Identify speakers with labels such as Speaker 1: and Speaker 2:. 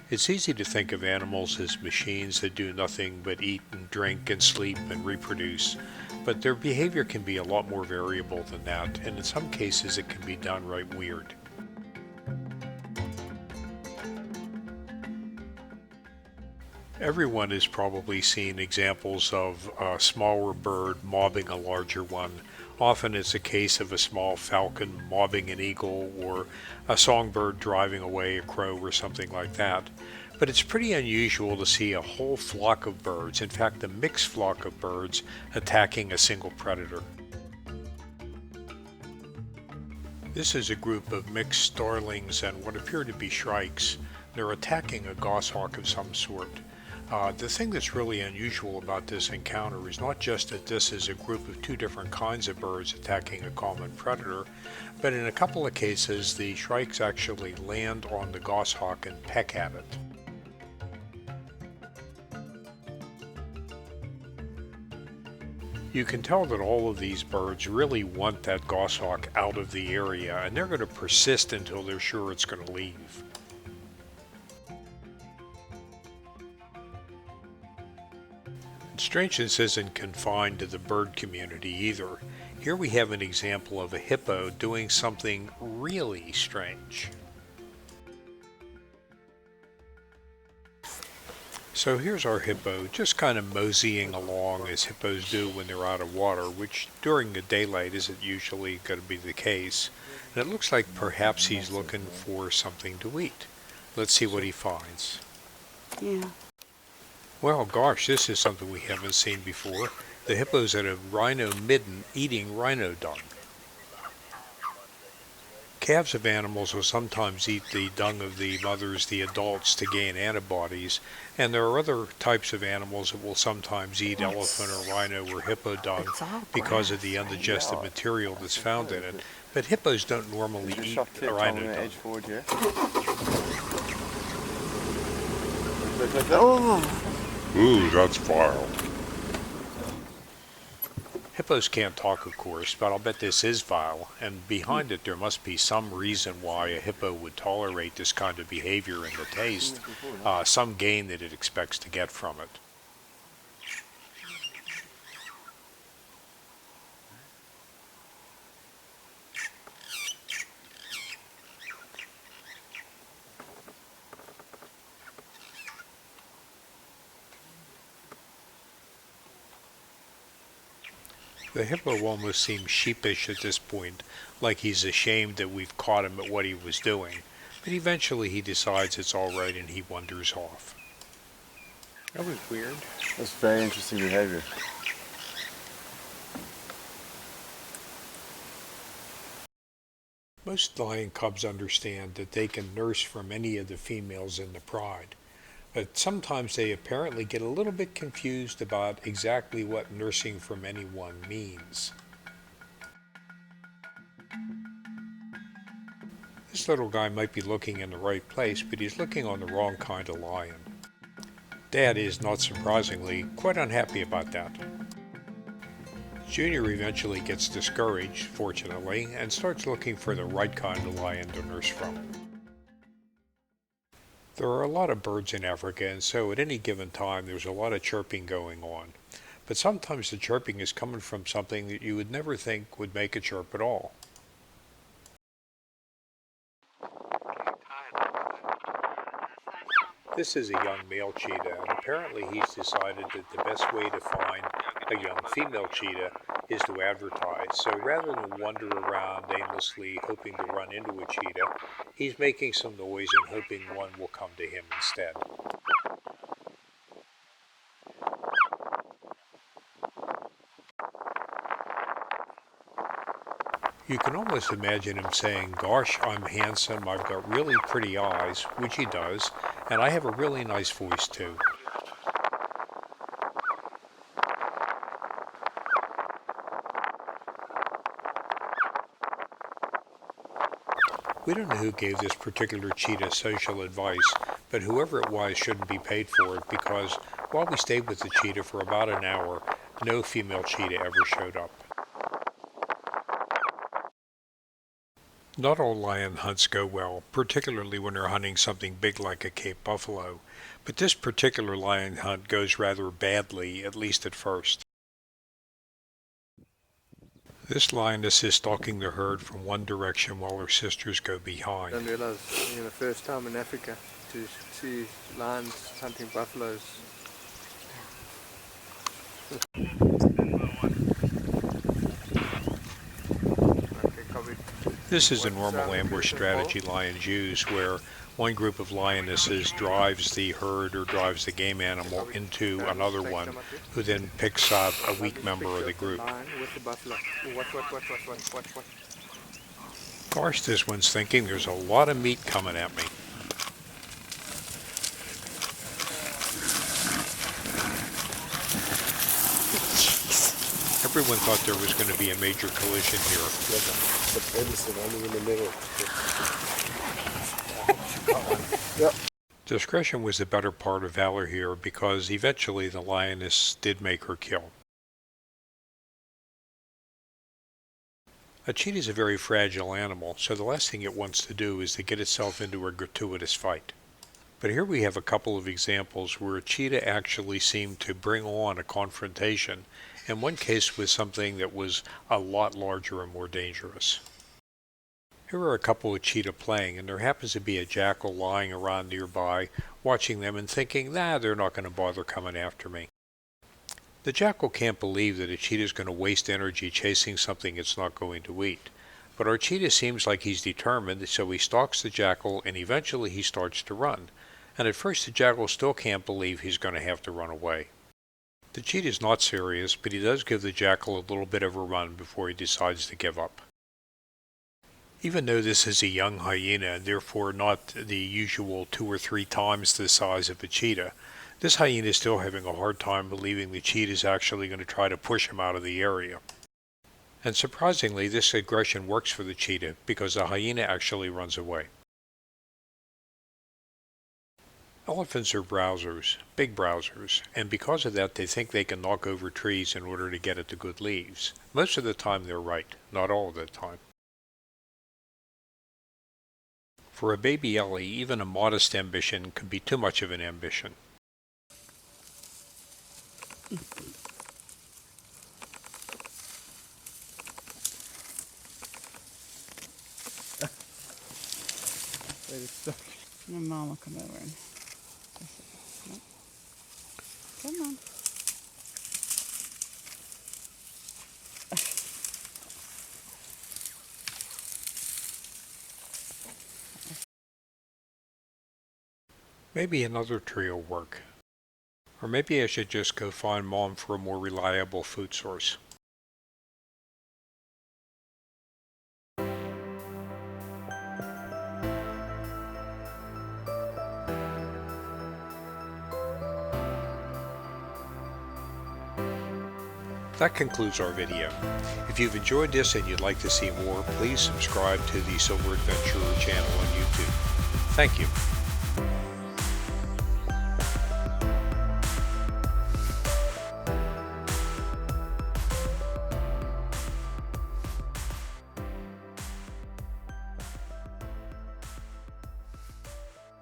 Speaker 1: It's easy to think of animals as machines that do nothing but eat and drink and sleep and reproduce, but their behavior can be a lot more variable than that, and in some cases it can be downright weird. Everyone has probably seen examples of a smaller bird mobbing a larger one. Often it's a case of a small falcon mobbing an eagle, or a songbird driving away a crow, or something like that. But it's pretty unusual to see a whole flock of birds, in fact a mixed flock of birds, attacking a single predator. This is a group of mixed starlings and what appear to be shrikes. They're attacking a goshawk of some sort. The thing that's really unusual about this encounter is not just that this is a group of two different kinds of birds attacking a common predator, but in a couple of cases the shrikes actually land on the goshawk and peck at it. You can tell that all of these birds really want that goshawk out of the area, and they're going to persist until they're sure it's going to leave. Strange this isn't confined to the bird community either. Here we have an example of a hippo doing something really strange. So here's our hippo, just kind of moseying along as hippos do when they're out of water, which during the daylight isn't usually going to be the case. And it looks like perhaps he's looking for something to eat. Let's see what he finds.
Speaker 2: Yeah.
Speaker 1: Well, gosh, this is something we haven't seen before. The hippo's at a rhino midden eating rhino dung. Calves of animals will sometimes eat the dung of the mothers, the adults, to gain antibodies, and there are other types of animals that will sometimes eat elephant or rhino or hippo dung because of the undigested material that's found in it. But hippos don't normally eat rhino dung.
Speaker 2: Oh!
Speaker 3: Ooh, that's vile.
Speaker 1: Hippos can't talk, of course, but I'll bet this is vile, and behind it there must be some reason why a hippo would tolerate this kind of behavior in the taste, some gain that it expects to get from it. The hippo almost seems sheepish at this point, like he's ashamed that we've caught him at what he was doing, but eventually he decides it's alright and he wanders off.
Speaker 4: That was weird.
Speaker 5: That's very interesting behavior.
Speaker 1: Most lion cubs understand that they can nurse from any of the females in the pride, but sometimes they apparently get a little bit confused about exactly what nursing from anyone means. This little guy might be looking in the right place, but he's looking on the wrong kind of lion. Dad is, not surprisingly, quite unhappy about that. Junior eventually gets discouraged, fortunately, and starts looking for the right kind of lion to nurse from. There are a lot of birds in Africa, and so at any given time there's a lot of chirping going on. But sometimes the chirping is coming from something that you would never think would make a chirp at all. This is a young male cheetah, and apparently he's decided that the best way to find a young female cheetah is to advertise. So rather than wander around aimlessly hoping to run into a cheetah, he's making some noise and hoping one will come to him instead. You can almost imagine him saying, "Gosh, I'm handsome, I've got really pretty eyes," which he does, and I have a really nice voice too. We don't know who gave this particular cheetah social advice, but whoever it was shouldn't be paid for it because while we stayed with the cheetah for about an hour, no female cheetah ever showed up. Not all lion hunts go well, particularly when they're hunting something big like a Cape buffalo, but this particular lion hunt goes rather badly, at least at first. This lioness is stalking the herd from one direction while her sisters go behind.
Speaker 4: I didn't realize, the first time in Africa to see lions hunting buffaloes.
Speaker 1: This is a normal ambush strategy lions use, where one group of lionesses drives the herd or drives the game animal into another one, who then picks up a weak member of the group. Gosh, this one's thinking there's a lot of meat coming at me. Everyone thought there was going to be a major collision here. Discretion was the better part of valor here, because eventually the lioness did make her kill. A cheetah is a very fragile animal, so the last thing it wants to do is to get itself into a gratuitous fight. But here we have a couple of examples where a cheetah actually seemed to bring on a confrontation, in one case with something that was a lot larger and more dangerous. Here are a couple of cheetah playing, and there happens to be a jackal lying around nearby, watching them and thinking, nah, they're not going to bother coming after me. The jackal can't believe that a cheetah is going to waste energy chasing something it's not going to eat. But our cheetah seems like he's determined, so he stalks the jackal and eventually he starts to run. And at first the jackal still can't believe he's going to have to run away. The cheetah is not serious, but he does give the jackal a little bit of a run before he decides to give up. Even though this is a young hyena, and therefore not the usual 2 or 3 times the size of a cheetah, this hyena is still having a hard time believing the cheetah is actually going to try to push him out of the area. And surprisingly, this aggression works for the cheetah, because the hyena actually runs away. Elephants are browsers, big browsers, and because of that they think they can knock over trees in order to get at the good leaves. Most of the time they're right, not all of the time. For a baby Ellie, even a modest ambition can be too much of an ambition.
Speaker 2: My mom will come over and... Nope. Come on.
Speaker 1: Maybe another tree will work. Or maybe I should just go find Mom for a more reliable food source. That concludes our video. If you've enjoyed this and you'd like to see more, please subscribe to the Silver Adventurer channel on YouTube. Thank you.